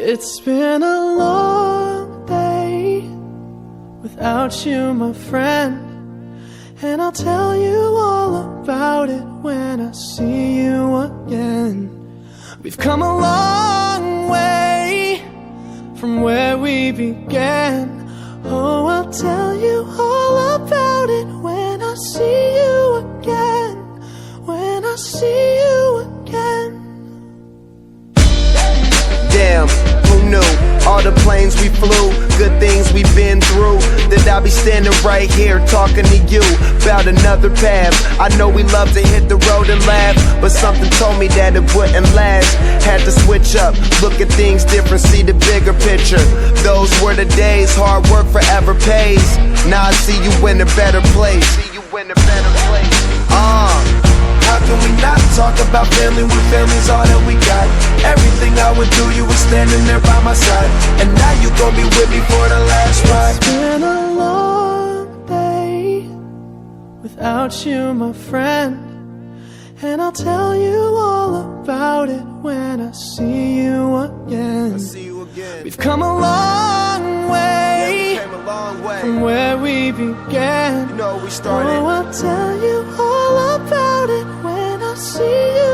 It's been a long day without you, my friend, and I'll tell you all about it when I see you again. We've come a long way from where we began. Oh, I'll tell you all about it when I see you again. When I see you again. Damn, who knew? All the planes we flew, good things we've been through, that I'll be standing right here talking to you about another path. I know we love to hit the road and laugh, but something told me that it wouldn't last. Had to switch up, look at things different, see the bigger picture. Those were the days, hard work forever pays. Now I see you in a better place. How can we not talk about family when family's all that we got? Everything I would do, you were standing there by my side, and now you gon' be with me for the last ride. It's been a long day without you, my friend, and I'll tell you all about it when I see you again. We've come a long way, from where we began. You know, we started. Oh, I'll tell you all about it when I see you.